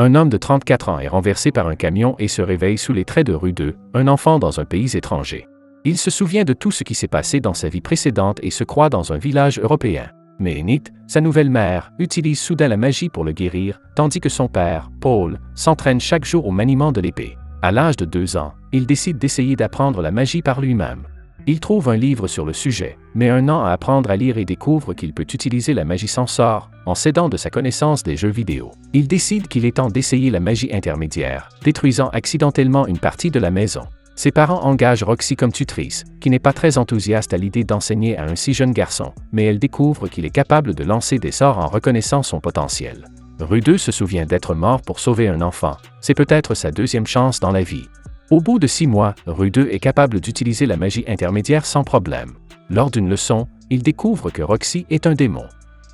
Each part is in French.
Un homme de 34 ans est renversé par un camion et se réveille sous les traits de Rue 2, un enfant dans un pays étranger. Il se souvient de tout ce qui s'est passé dans sa vie précédente et se croit dans un village européen. Mais Enid, sa nouvelle mère, utilise soudain la magie pour le guérir, tandis que son père, Paul, s'entraîne chaque jour au maniement de l'épée. À l'âge de 2 ans, il décide d'essayer d'apprendre la magie par lui-même. Il trouve un livre sur le sujet, met 1 an à apprendre à lire et découvre qu'il peut utiliser la magie sans sort, en s'aidant de sa connaissance des jeux vidéo. Il décide qu'il est temps d'essayer la magie intermédiaire, détruisant accidentellement une partie de la maison. Ses parents engagent Roxy comme tutrice, qui n'est pas très enthousiaste à l'idée d'enseigner à un si jeune garçon, mais elle découvre qu'il est capable de lancer des sorts en reconnaissant son potentiel. Rue 2 se souvient d'être mort pour sauver un enfant, c'est peut-être sa 2e chance dans la vie. Au bout de 6 mois, Rue 2 est capable d'utiliser la magie intermédiaire sans problème. Lors d'une leçon, il découvre que Roxy est un démon.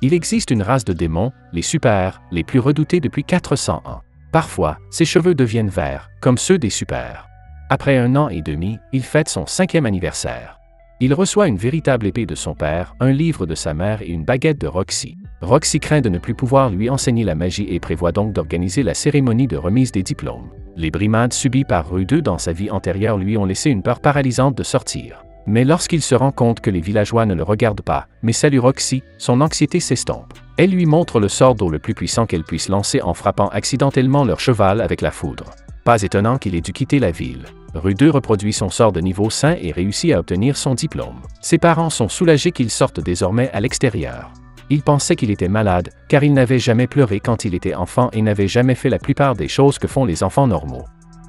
Il existe une race de démons, les super, les plus redoutés depuis 400 ans. Parfois, ses cheveux deviennent verts, comme ceux des super. Après 1 an et demi, il fête son 5e anniversaire. Il reçoit une véritable épée de son père, un livre de sa mère et une baguette de Roxy. Roxy craint de ne plus pouvoir lui enseigner la magie et prévoit donc d'organiser la cérémonie de remise des diplômes. Les brimades subies par Rue 2 dans sa vie antérieure lui ont laissé une peur paralysante de sortir. Mais lorsqu'il se rend compte que les villageois ne le regardent pas, mais saluent Roxy, son anxiété s'estompe. Elle lui montre le sort d'eau le plus puissant qu'elle puisse lancer en frappant accidentellement leur cheval avec la foudre. Pas étonnant qu'il ait dû quitter la ville. Rue 2 reproduit son sort de niveau 5 et réussit à obtenir son diplôme. Ses parents sont soulagés qu'il sorte désormais à l'extérieur. Ils pensaient qu'il était malade, car il n'avait jamais pleuré quand il était enfant et n'avait jamais fait la plupart des choses que font les enfants normaux.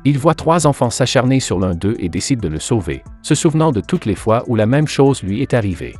Il voit 3 enfants s'acharner sur l'un d'eux et décide de le sauver, se souvenant de toutes les fois où la même chose lui est arrivée.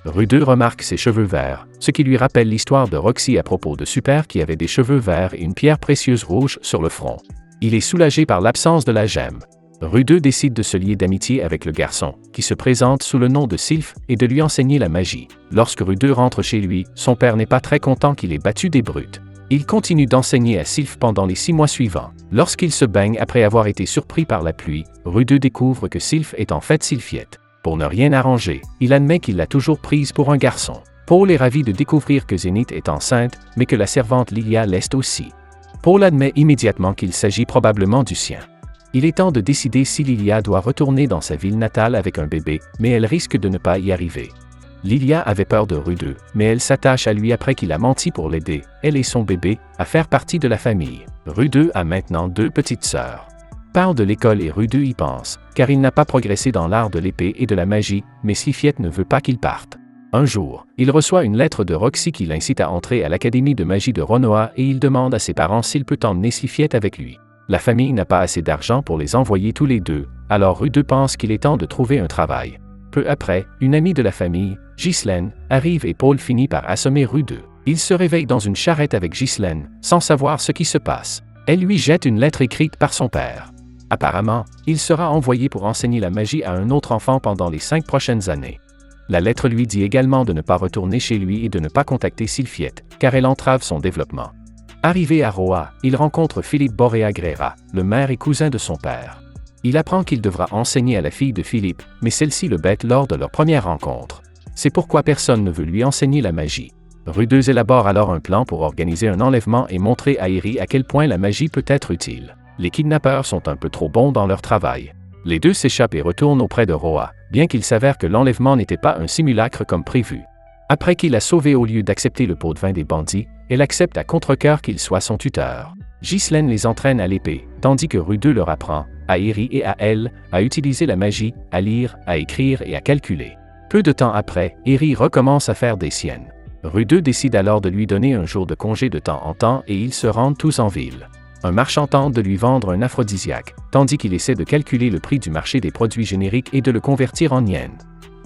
Rue 2 remarque ses cheveux verts, ce qui lui rappelle l'histoire de Roxy à propos de Super qui avait des cheveux verts et une pierre précieuse rouge sur le front. Il est soulagé par l'absence de la gemme. Rue 2 décide de se lier d'amitié avec le garçon, qui se présente sous le nom de Sylph, et de lui enseigner la magie. Lorsque Rue 2 rentre chez lui, son père n'est pas très content qu'il ait battu des brutes. Il continue d'enseigner à Sylph pendant les 6 mois suivants. Lorsqu'il se baigne après avoir été surpris par la pluie, Rue 2 découvre que Sylph est en fait Sylphiette. Pour ne rien arranger, il admet qu'il l'a toujours prise pour un garçon. Paul est ravi de découvrir que Zénith est enceinte, mais que la servante Lilia l'est aussi. Paul admet immédiatement qu'il s'agit probablement du sien. Il est temps de décider si Lilia doit retourner dans sa ville natale avec un bébé, mais elle risque de ne pas y arriver. Lilia avait peur de Rue 2, mais elle s'attache à lui après qu'il a menti pour l'aider, elle et son bébé, à faire partie de la famille. Rue 2 a maintenant 2 petites sœurs. Parle de l'école et Rue 2 y pense, car il n'a pas progressé dans l'art de l'épée et de la magie, mais Sylphiette ne veut pas qu'il parte. Un jour, il reçoit une lettre de Roxy qui l'incite à entrer à l'académie de magie de Rhonoa et il demande à ses parents s'il peut emmener Sylphiette avec lui. La famille n'a pas assez d'argent pour les envoyer tous les 2, alors Rue 2 pense qu'il est temps de trouver un travail. Peu après, une amie de la famille, Ghislaine, arrive et Paul finit par assommer Rue 2. Il se réveille dans une charrette avec Ghislaine, sans savoir ce qui se passe. Elle lui jette une lettre écrite par son père. Apparemment, il sera envoyé pour enseigner la magie à un autre enfant pendant les 5 prochaines années. La lettre lui dit également de ne pas retourner chez lui et de ne pas contacter Sylphiette, car elle entrave son développement. Arrivé à Roa, il rencontre Philippe Borrea-Grera, le maire et cousin de son père. Il apprend qu'il devra enseigner à la fille de Philippe, mais celle-ci le bête lors de leur première rencontre. C'est pourquoi personne ne veut lui enseigner la magie. Rue 2 élabore alors un plan pour organiser un enlèvement et montrer à Eri à quel point la magie peut être utile. Les kidnappeurs sont un peu trop bons dans leur travail. Les 2 s'échappent et retournent auprès de Roa, bien qu'il s'avère que l'enlèvement n'était pas un simulacre comme prévu. Après qu'il a sauvé au lieu d'accepter le pot de vin des bandits, elle accepte à contre-cœur qu'il soit son tuteur. Ghislaine les entraîne à l'épée, tandis que Rue 2 leur apprend, à Eri et à elle, à utiliser la magie, à lire, à écrire et à calculer. Peu de temps après, Eri recommence à faire des siennes. Rue 2 décide alors de lui donner un jour de congé de temps en temps et ils se rendent tous en ville. Un marchand tente de lui vendre un aphrodisiaque, tandis qu'il essaie de calculer le prix du marché des produits génériques et de le convertir en yens.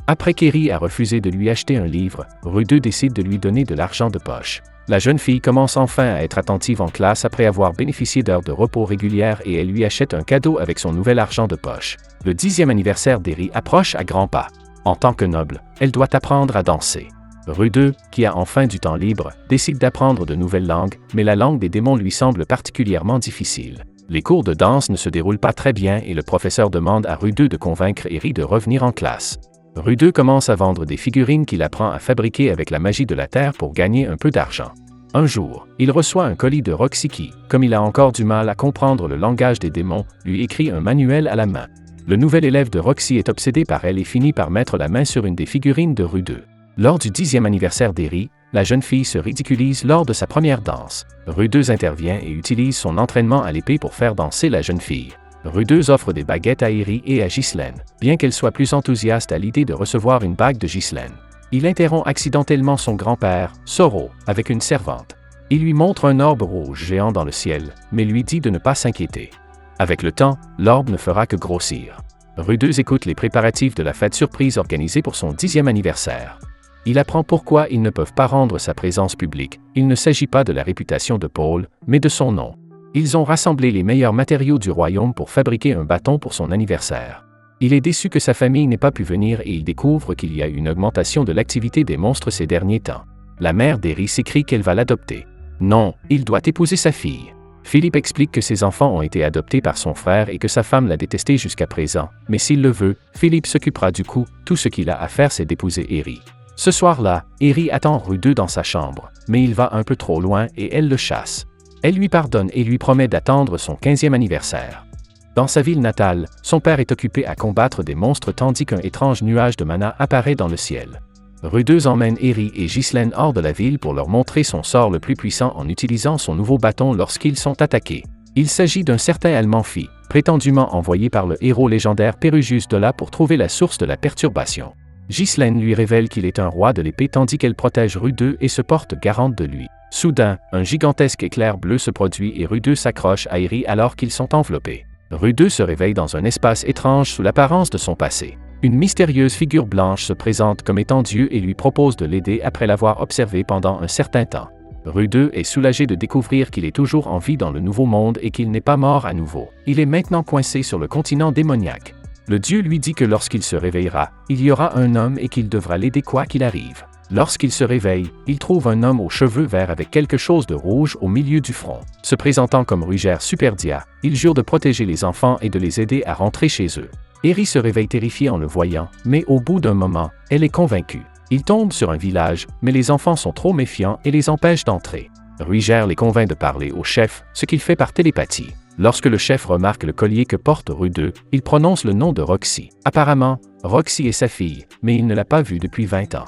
Après qu'Eri a refusé de lui acheter un livre, Rue 2 décide de lui donner de l'argent de poche. La jeune fille commence enfin à être attentive en classe après avoir bénéficié d'heures de repos régulières et elle lui achète un cadeau avec son nouvel argent de poche. Le 10e anniversaire d'Eri approche à grands pas. En tant que noble, elle doit apprendre à danser. Rue 2, qui a enfin du temps libre, décide d'apprendre de nouvelles langues, mais la langue des démons lui semble particulièrement difficile. Les cours de danse ne se déroulent pas très bien et le professeur demande à Rue 2 de convaincre Eri de revenir en classe. Rue 2 commence à vendre des figurines qu'il apprend à fabriquer avec la magie de la terre pour gagner un peu d'argent. Un jour, il reçoit un colis de Roxy qui, comme il a encore du mal à comprendre le langage des démons, lui écrit un manuel à la main. Le nouvel élève de Roxy est obsédé par elle et finit par mettre la main sur une des figurines de Rue 2. Lors du 10e anniversaire d'Eri, la jeune fille se ridiculise lors de sa première danse. Rue 2 intervient et utilise son entraînement à l'épée pour faire danser la jeune fille. Rue 2 offre des baguettes à Eri et à Ghislaine, bien qu'elle soit plus enthousiaste à l'idée de recevoir une bague de Ghislaine. Il interrompt accidentellement son grand-père, Soro, avec une servante. Il lui montre un orbe rouge géant dans le ciel, mais lui dit de ne pas s'inquiéter. Avec le temps, l'orbe ne fera que grossir. Rue 2 écoute les préparatifs de la fête surprise organisée pour son 10e anniversaire. Il apprend pourquoi ils ne peuvent pas rendre sa présence publique. Il ne s'agit pas de la réputation de Paul, mais de son nom. Ils ont rassemblé les meilleurs matériaux du royaume pour fabriquer un bâton pour son anniversaire. Il est déçu que sa famille n'ait pas pu venir et il découvre qu'il y a une augmentation de l'activité des monstres ces derniers temps. La mère d'Eri s'écrie qu'elle va l'adopter. Non, il doit épouser sa fille. Philippe explique que ses enfants ont été adoptés par son frère et que sa femme l'a détesté jusqu'à présent, mais s'il le veut, Philippe s'occupera du coup, tout ce qu'il a à faire c'est d'épouser Eri. Ce soir-là, Eri attend Rue 2 dans sa chambre, mais il va un peu trop loin et elle le chasse. Elle lui pardonne et lui promet d'attendre son 15e anniversaire. Dans sa ville natale, son père est occupé à combattre des monstres tandis qu'un étrange nuage de mana apparaît dans le ciel. Rue 2 emmène Eri et Ghislaine hors de la ville pour leur montrer son sort le plus puissant en utilisant son nouveau bâton lorsqu'ils sont attaqués. Il s'agit d'un certain Almanfi, prétendument envoyé par le héros légendaire Pérugius Dola pour trouver la source de la perturbation. Ghislaine lui révèle qu'il est un roi de l'épée tandis qu'elle protège Rue 2 et se porte garante de lui. Soudain, un gigantesque éclair bleu se produit et Rue 2 s'accroche à Eri alors qu'ils sont enveloppés. Rue 2 se réveille dans un espace étrange sous l'apparence de son passé. Une mystérieuse figure blanche se présente comme étant Dieu et lui propose de l'aider après l'avoir observé pendant un certain temps. Rue 2 est soulagé de découvrir qu'il est toujours en vie dans le nouveau monde et qu'il n'est pas mort à nouveau. Il est maintenant coincé sur le continent démoniaque. Le Dieu lui dit que lorsqu'il se réveillera, il y aura un homme et qu'il devra l'aider quoi qu'il arrive. Lorsqu'il se réveille, il trouve un homme aux cheveux verts avec quelque chose de rouge au milieu du front. Se présentant comme Rugère Superdia, il jure de protéger les enfants et de les aider à rentrer chez eux. Eri se réveille terrifiée en le voyant, mais au bout d'un moment, elle est convaincue. Il tombe sur un village, mais les enfants sont trop méfiants et les empêchent d'entrer. Rugère les convainc de parler au chef, ce qu'il fait par télépathie. Lorsque le chef remarque le collier que porte Rue 2, il prononce le nom de Roxy. Apparemment, Roxy est sa fille, mais il ne l'a pas vue depuis 20 ans.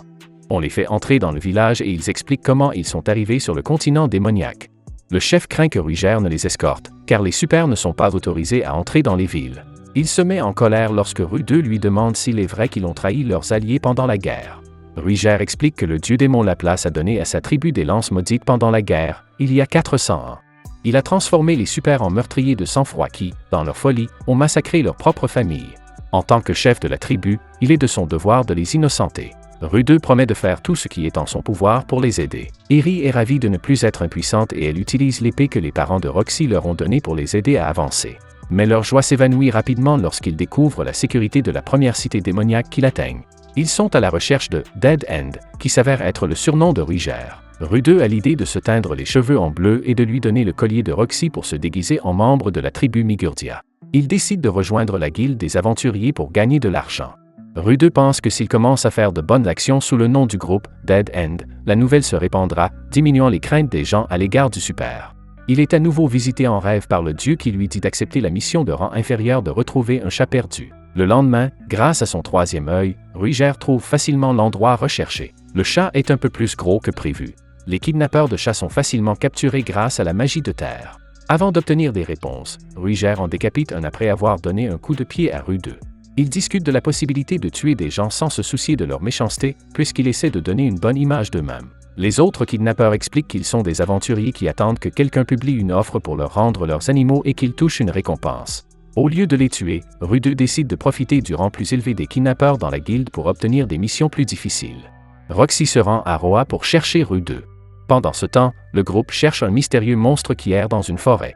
On les fait entrer dans le village et ils expliquent comment ils sont arrivés sur le continent démoniaque. Le chef craint que Rugère ne les escorte, car les supers ne sont pas autorisés à entrer dans les villes. Il se met en colère lorsque Rue 2 lui demande s'il est vrai qu'ils ont trahi leurs alliés pendant la guerre. Rugère explique que le dieu démon Laplace a donné à sa tribu des lances maudites pendant la guerre, il y a 400 ans. Il a transformé les supers en meurtriers de sang-froid qui, dans leur folie, ont massacré leur propre famille. En tant que chef de la tribu, il est de son devoir de les innocenter. Rue 2 promet de faire tout ce qui est en son pouvoir pour les aider. Eri est ravie de ne plus être impuissante et elle utilise l'épée que les parents de Roxy leur ont donnée pour les aider à avancer. Mais leur joie s'évanouit rapidement lorsqu'ils découvrent la sécurité de la première cité démoniaque qu'ils atteignent. Ils sont à la recherche de Dead End, qui s'avère être le surnom de Rugère. Rue 2 a l'idée de se teindre les cheveux en bleu et de lui donner le collier de Roxy pour se déguiser en membre de la tribu Migurdia. Il décide de rejoindre la guilde des aventuriers pour gagner de l'argent. Rue 2 pense que s'il commence à faire de bonnes actions sous le nom du groupe Dead End, la nouvelle se répandra, diminuant les craintes des gens à l'égard du super. Il est à nouveau visité en rêve par le dieu qui lui dit d'accepter la mission de rang inférieur de retrouver un chat perdu. Le lendemain, grâce à son 3e œil, Rugère trouve facilement l'endroit recherché. Le chat est un peu plus gros que prévu. Les kidnappeurs de chats sont facilement capturés grâce à la magie de terre. Avant d'obtenir des réponses, Rugère en décapite un après avoir donné un coup de pied à Rue 2. Ils discutent de la possibilité de tuer des gens sans se soucier de leur méchanceté, puisqu'ils essaient de donner une bonne image d'eux-mêmes. Les autres kidnappeurs expliquent qu'ils sont des aventuriers qui attendent que quelqu'un publie une offre pour leur rendre leurs animaux et qu'ils touchent une récompense. Au lieu de les tuer, Rue 2 décide de profiter du rang plus élevé des kidnappeurs dans la guilde pour obtenir des missions plus difficiles. Roxy se rend à Roa pour chercher Rue 2. Pendant ce temps, le groupe cherche un mystérieux monstre qui erre dans une forêt.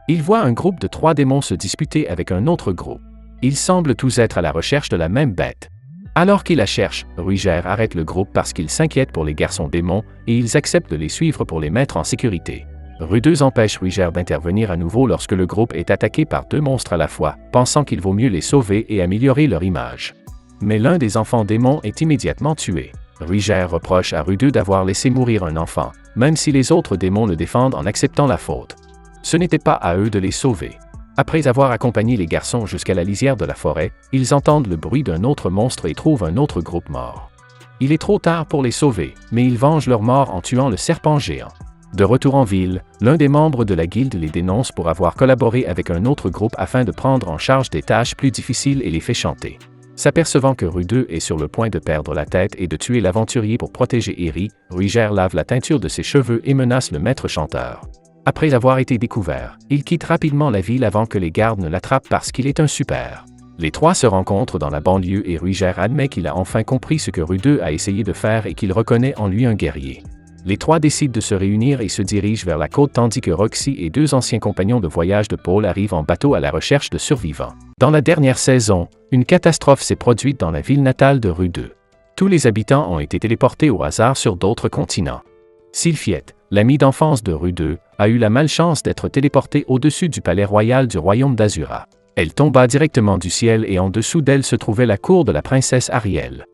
Il voit un groupe de 3 démons se disputer avec un autre groupe. Ils semblent tous être à la recherche de la même bête. Alors qu'ils la cherchent, Rugère arrête le groupe parce qu'il s'inquiète pour les garçons démons et ils acceptent de les suivre pour les mettre en sécurité. Rue 2 empêche Rugère d'intervenir à nouveau lorsque le groupe est attaqué par 2 monstres à la fois, pensant qu'il vaut mieux les sauver et améliorer leur image. Mais l'un des enfants démons est immédiatement tué. Rugère reproche à Rue 2 d'avoir laissé mourir un enfant, même si les autres démons le défendent en acceptant la faute. Ce n'était pas à eux de les sauver. Après avoir accompagné les garçons jusqu'à la lisière de la forêt, ils entendent le bruit d'un autre monstre et trouvent un autre groupe mort. Il est trop tard pour les sauver, mais ils vengent leur mort en tuant le serpent géant. De retour en ville, l'un des membres de la guilde les dénonce pour avoir collaboré avec un autre groupe afin de prendre en charge des tâches plus difficiles et les fait chanter. S'apercevant que Rude est sur le point de perdre la tête et de tuer l'aventurier pour protéger Eri, Ruiger lave la teinture de ses cheveux et menace le maître chanteur. Après avoir été découvert, il quitte rapidement la ville avant que les gardes ne l'attrapent parce qu'il est un super. Les trois se rencontrent dans la banlieue et Ruiger admet qu'il a enfin compris ce que Rude a essayé de faire et qu'il reconnaît en lui un guerrier. Les trois décident de se réunir et se dirigent vers la côte tandis que Roxy et deux anciens compagnons de voyage de Paul arrivent en bateau à la recherche de survivants. Dans la dernière saison, une catastrophe s'est produite dans la ville natale de Rude. Tous les habitants ont été téléportés au hasard sur d'autres continents. Sylphiette, l'amie d'enfance de Rude, a eu la malchance d'être téléportée au-dessus du palais royal du royaume d'Azura. Elle tomba directement du ciel et en dessous d'elle se trouvait la cour de la princesse Ariel.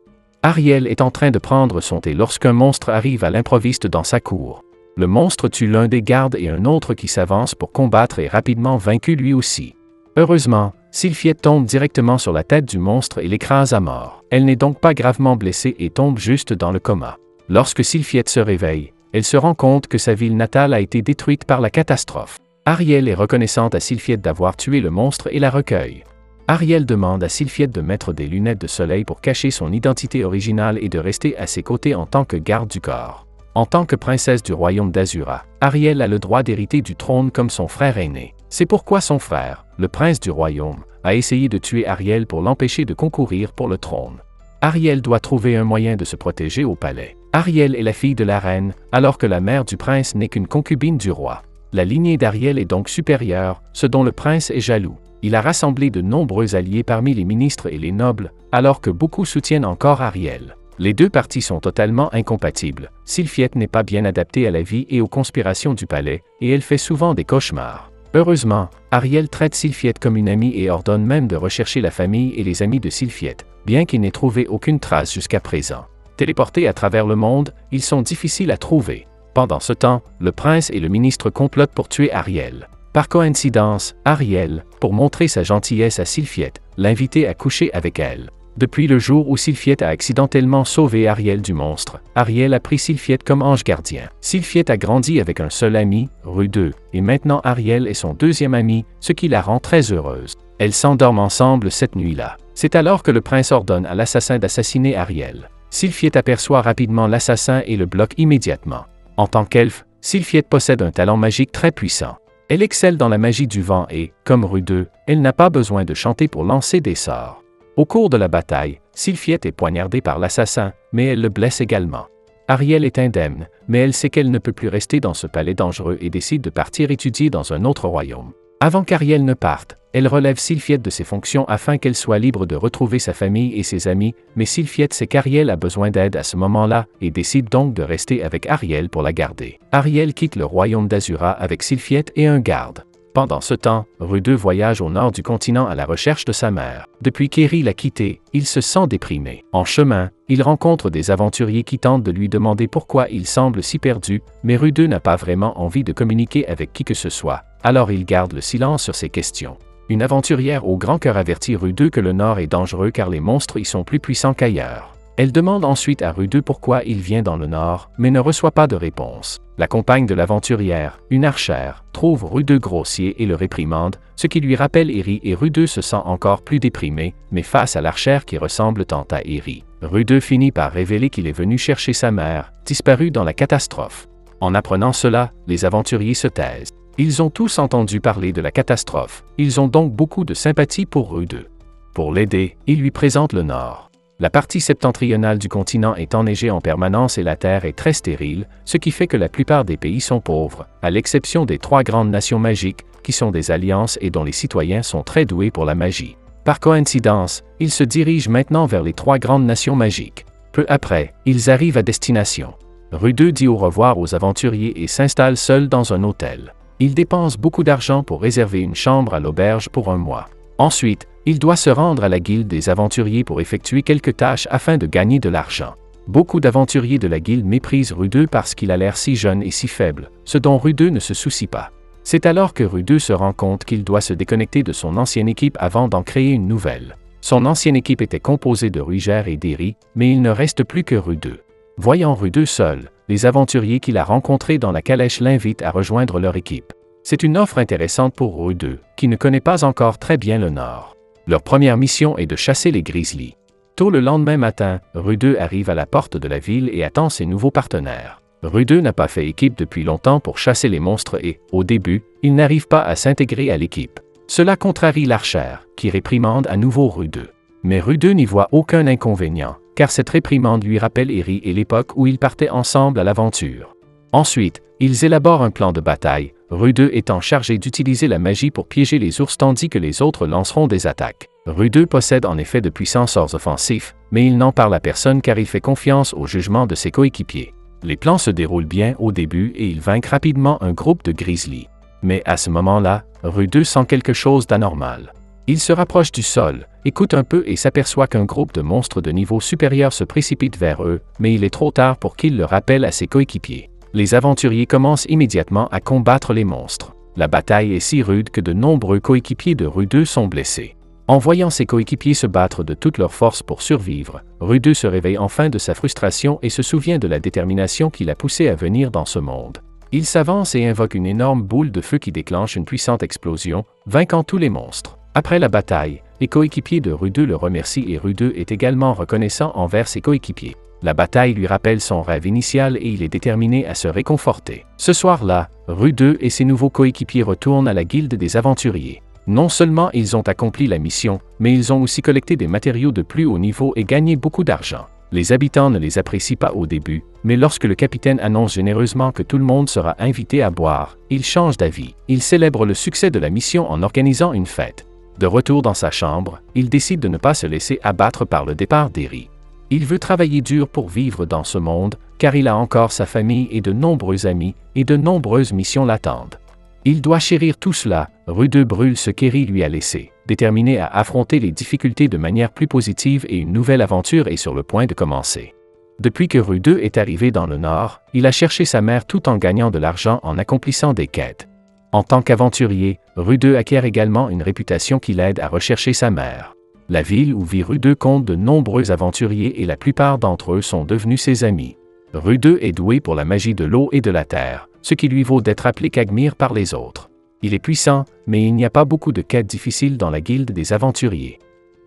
Ariel est en train de prendre son thé lorsqu'un monstre arrive à l'improviste dans sa cour. Le monstre tue l'un des gardes et un autre qui s'avance pour combattre est rapidement vaincu lui aussi. Heureusement, Sylphiette tombe directement sur la tête du monstre et l'écrase à mort. Elle n'est donc pas gravement blessée et tombe juste dans le coma. Lorsque Sylphiette se réveille, elle se rend compte que sa ville natale a été détruite par la catastrophe. Ariel est reconnaissante à Sylphiette d'avoir tué le monstre et la recueille. Ariel demande à Sylphiette de mettre des lunettes de soleil pour cacher son identité originale et de rester à ses côtés en tant que garde du corps. En tant que princesse du royaume d'Azura, Ariel a le droit d'hériter du trône comme son frère aîné. C'est pourquoi son frère, le prince du royaume, a essayé de tuer Ariel pour l'empêcher de concourir pour le trône. Ariel doit trouver un moyen de se protéger au palais. Ariel est la fille de la reine, alors que la mère du prince n'est qu'une concubine du roi. La lignée d'Ariel est donc supérieure, ce dont le prince est jaloux. Il a rassemblé de nombreux alliés parmi les ministres et les nobles, alors que beaucoup soutiennent encore Ariel. Les deux parties sont totalement incompatibles. Sylphiette n'est pas bien adaptée à la vie et aux conspirations du palais, et elle fait souvent des cauchemars. Heureusement, Ariel traite Sylphiette comme une amie et ordonne même de rechercher la famille et les amis de Sylphiette, bien qu'il n'ait trouvé aucune trace jusqu'à présent. Téléportés à travers le monde, ils sont difficiles à trouver. Pendant ce temps, le prince et le ministre complotent pour tuer Ariel. Par coïncidence, Ariel, pour montrer sa gentillesse à Sylphiette, l'invitait à coucher avec elle. Depuis le jour où Sylphiette a accidentellement sauvé Ariel du monstre, Ariel a pris Sylphiette comme ange gardien. Sylphiette a grandi avec un seul ami, Rude, et maintenant Ariel est son deuxième ami, ce qui la rend très heureuse. Elles s'endorment ensemble cette nuit-là. C'est alors que le prince ordonne à l'assassin d'assassiner Ariel. Sylphiette aperçoit rapidement l'assassin et le bloque immédiatement. En tant qu'elfe, Sylphiette possède un talent magique très puissant. Elle excelle dans la magie du vent et, comme Rude, elle n'a pas besoin de chanter pour lancer des sorts. Au cours de la bataille, Sylphiette est poignardée par l'assassin, mais elle le blesse également. Ariel est indemne, mais elle sait qu'elle ne peut plus rester dans ce palais dangereux et décide de partir étudier dans un autre royaume. Avant qu'Ariel ne parte, elle relève Sylphiette de ses fonctions afin qu'elle soit libre de retrouver sa famille et ses amis, mais Sylphiette sait qu'Ariel a besoin d'aide à ce moment-là et décide donc de rester avec Ariel pour la garder. Ariel quitte le royaume d'Azura avec Sylphiette et un garde. Pendant ce temps, Rude voyage au nord du continent à la recherche de sa mère. Depuis qu'Eri l'a quitté, il se sent déprimé. En chemin, il rencontre des aventuriers qui tentent de lui demander pourquoi il semble si perdu, mais Rude n'a pas vraiment envie de communiquer avec qui que ce soit, alors il garde le silence sur ces questions. Une aventurière au grand cœur avertit Rude que le nord est dangereux car les monstres y sont plus puissants qu'ailleurs. Elle demande ensuite à Rude pourquoi il vient dans le nord, mais ne reçoit pas de réponse. La compagne de l'aventurière, une archère, trouve Rude grossier et le réprimande, ce qui lui rappelle Eri et Rude se sent encore plus déprimé, mais face à l'archère qui ressemble tant à Eri. Rude finit par révéler qu'il est venu chercher sa mère, disparue dans la catastrophe. En apprenant cela, les aventuriers se taisent. Ils ont tous entendu parler de la catastrophe, ils ont donc beaucoup de sympathie pour Rude. Pour l'aider, ils lui présentent le nord. La partie septentrionale du continent est enneigée en permanence et la terre est très stérile, ce qui fait que la plupart des pays sont pauvres, à l'exception des 3 grandes nations magiques, qui sont des alliances et dont les citoyens sont très doués pour la magie. Par coïncidence, ils se dirigent maintenant vers les 3 grandes nations magiques. Peu après, ils arrivent à destination. Rude dit au revoir aux aventuriers et s'installe seul dans un hôtel. Il dépense beaucoup d'argent pour réserver une chambre à l'auberge pour un mois. Ensuite, il doit se rendre à la guilde des aventuriers pour effectuer quelques tâches afin de gagner de l'argent. Beaucoup d'aventuriers de la guilde méprisent Rue 2 parce qu'il a l'air si jeune et si faible, ce dont Rue 2 ne se soucie pas. C'est alors que Rue 2 se rend compte qu'il doit se déconnecter de son ancienne équipe avant d'en créer une nouvelle. Son ancienne équipe était composée de Ruigère et d'Eri, mais il ne reste plus que Rue 2. Voyant Rue 2 seul, les aventuriers qu'il a rencontrés dans la calèche l'invitent à rejoindre leur équipe. C'est une offre intéressante pour Rue 2, qui ne connaît pas encore très bien le Nord. Leur première mission est de chasser les grizzlies. Tôt le lendemain matin, Rue 2 arrive à la porte de la ville et attend ses nouveaux partenaires. Rue 2 n'a pas fait équipe depuis longtemps pour chasser les monstres et, au début, il n'arrive pas à s'intégrer à l'équipe. Cela contrarie l'Archer, qui réprimande à nouveau Rue 2. Mais Rue 2 n'y voit aucun inconvénient, car cette réprimande lui rappelle Eri et l'époque où ils partaient ensemble à l'aventure. Ensuite, ils élaborent un plan de bataille, Rue 2 étant chargé d'utiliser la magie pour piéger les ours tandis que les autres lanceront des attaques. Rue 2 possède en effet de puissants sorts offensifs, mais il n'en parle à personne car il fait confiance au jugement de ses coéquipiers. Les plans se déroulent bien au début et il vainc rapidement un groupe de grizzlies. Mais à ce moment-là, Rue 2 sent quelque chose d'anormal. Il se rapproche du sol, écoute un peu et s'aperçoit qu'un groupe de monstres de niveau supérieur se précipite vers eux, mais il est trop tard pour qu'il le rappelle à ses coéquipiers. Les aventuriers commencent immédiatement à combattre les monstres. La bataille est si rude que de nombreux coéquipiers de Rue 2 sont blessés. En voyant ses coéquipiers se battre de toute leur force pour survivre, Rue 2 se réveille enfin de sa frustration et se souvient de la détermination qui l'a poussé à venir dans ce monde. Il s'avance et invoque une énorme boule de feu qui déclenche une puissante explosion, vainquant tous les monstres. Après la bataille, les coéquipiers de Rue 2 le remercient et Rue 2 est également reconnaissant envers ses coéquipiers. La bataille lui rappelle son rêve initial et il est déterminé à se réconforter. Ce soir-là, Rue 2 et ses nouveaux coéquipiers retournent à la guilde des aventuriers. Non seulement ils ont accompli la mission, mais ils ont aussi collecté des matériaux de plus haut niveau et gagné beaucoup d'argent. Les habitants ne les apprécient pas au début, mais lorsque le capitaine annonce généreusement que tout le monde sera invité à boire, ils changent d'avis. Ils célèbrent le succès de la mission en organisant une fête. De retour dans sa chambre, il décide de ne pas se laisser abattre par le départ d'Eri. Il veut travailler dur pour vivre dans ce monde, car il a encore sa famille et de nombreux amis, et de nombreuses missions l'attendent. Il doit chérir tout cela, Rue 2 brûle ce qu'Eri lui a laissé, déterminé à affronter les difficultés de manière plus positive et une nouvelle aventure est sur le point de commencer. Depuis que Rue 2 est arrivé dans le Nord, il a cherché sa mère tout en gagnant de l'argent en accomplissant des quêtes. En tant qu'aventurier, Rue 2 acquiert également une réputation qui l'aide à rechercher sa mère. La ville où vit Rue 2 compte de nombreux aventuriers et la plupart d'entre eux sont devenus ses amis. Rue 2 est doué pour la magie de l'eau et de la terre, ce qui lui vaut d'être appelé Quagmire par les autres. Il est puissant, mais il n'y a pas beaucoup de quêtes difficiles dans la guilde des aventuriers.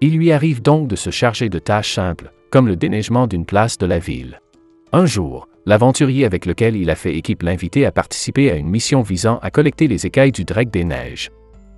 Il lui arrive donc de se charger de tâches simples, comme le déneigement d'une place de la ville. Un jour, l'aventurier avec lequel il a fait équipe l'invitait à participer à une mission visant à collecter les écailles du Drake des Neiges.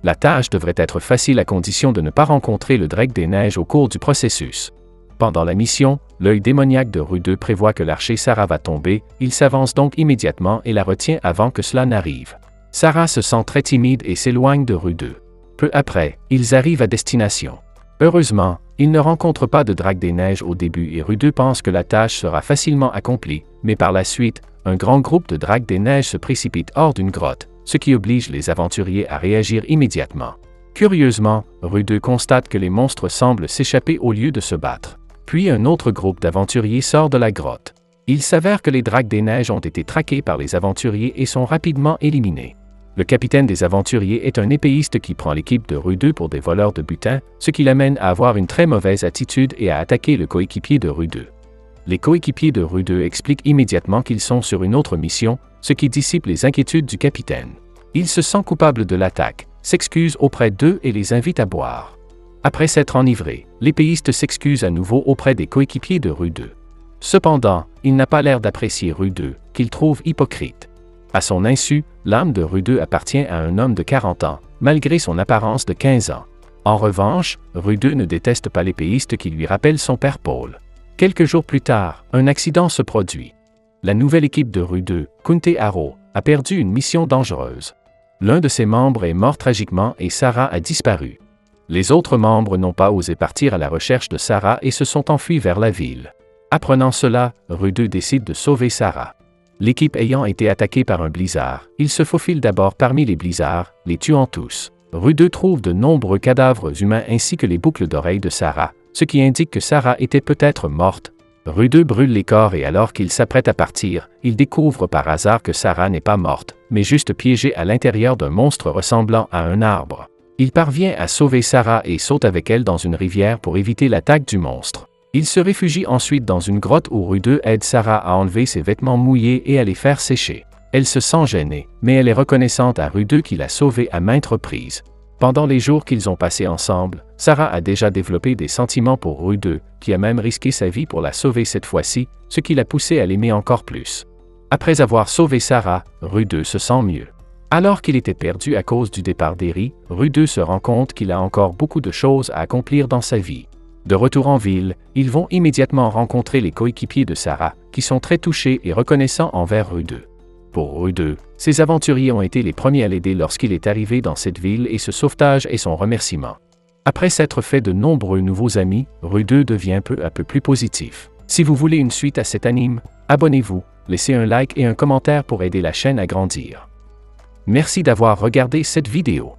La tâche devrait être facile à condition de ne pas rencontrer le Drake des Neiges au cours du processus. Pendant la mission, l'œil démoniaque de Rue 2 prévoit que l'archer Sarah va tomber, il s'avance donc immédiatement et la retient avant que cela n'arrive. Sarah se sent très timide et s'éloigne de Rue 2. Peu après, ils arrivent à destination. Heureusement, ils ne rencontrent pas de Drake des Neiges au début et Rue 2 pense que la tâche sera facilement accomplie, mais par la suite, un grand groupe de Drake des Neiges se précipite hors d'une grotte, ce qui oblige les aventuriers à réagir immédiatement. Curieusement, Rue 2 constate que les monstres semblent s'échapper au lieu de se battre. Puis un autre groupe d'aventuriers sort de la grotte. Il s'avère que les Drake des Neiges ont été traqués par les aventuriers et sont rapidement éliminés. Le capitaine des aventuriers est un épéiste qui prend l'équipe de Rue 2 pour des voleurs de butin, ce qui l'amène à avoir une très mauvaise attitude et à attaquer le coéquipier de Rue 2. Les coéquipiers de Rue 2 expliquent immédiatement qu'ils sont sur une autre mission, ce qui dissipe les inquiétudes du capitaine. Il se sent coupable de l'attaque, s'excuse auprès d'eux et les invite à boire. Après s'être enivré, l'épéiste s'excuse à nouveau auprès des coéquipiers de Rue 2. Cependant, il n'a pas l'air d'apprécier Rue 2, qu'il trouve hypocrite. À son insu, l'âme de Rue 2 appartient à un homme de 40 ans, malgré son apparence de 15 ans. En revanche, Rue 2 ne déteste pas l'épéiste qui lui rappelle son père Paul. Quelques jours plus tard, un accident se produit. La nouvelle équipe de Rue 2, Kunte Haro, a perdu une mission dangereuse. L'un de ses membres est mort tragiquement et Sarah a disparu. Les autres membres n'ont pas osé partir à la recherche de Sarah et se sont enfuis vers la ville. Apprenant cela, Rue 2 décide de sauver Sarah. L'équipe ayant été attaquée par un blizzard, il se faufile d'abord parmi les blizzards, les tuant tous. Rue 2 trouve de nombreux cadavres humains ainsi que les boucles d'oreilles de Sarah, ce qui indique que Sarah était peut-être morte. Rue 2 brûle les corps et alors qu'il s'apprête à partir, il découvre par hasard que Sarah n'est pas morte, mais juste piégée à l'intérieur d'un monstre ressemblant à un arbre. Il parvient à sauver Sarah et saute avec elle dans une rivière pour éviter l'attaque du monstre. Il se réfugie ensuite dans une grotte où Rue 2 aide Sarah à enlever ses vêtements mouillés et à les faire sécher. Elle se sent gênée, mais elle est reconnaissante à Rue 2 qui l'a sauvée à maintes reprises. Pendant les jours qu'ils ont passés ensemble, Sarah a déjà développé des sentiments pour Rue 2, qui a même risqué sa vie pour la sauver cette fois-ci, ce qui l'a poussé à l'aimer encore plus. Après avoir sauvé Sarah, Rue 2 se sent mieux. Alors qu'il était perdu à cause du départ d'Eri, Rue 2 se rend compte qu'il a encore beaucoup de choses à accomplir dans sa vie. De retour en ville, ils vont immédiatement rencontrer les coéquipiers de Sarah, qui sont très touchés et reconnaissants envers Rue 2. Pour Rue 2, ces aventuriers ont été les premiers à l'aider lorsqu'il est arrivé dans cette ville et ce sauvetage est son remerciement. Après s'être fait de nombreux nouveaux amis, Rue 2 devient peu à peu plus positif. Si vous voulez une suite à cet anime, abonnez-vous, laissez un like et un commentaire pour aider la chaîne à grandir. Merci d'avoir regardé cette vidéo.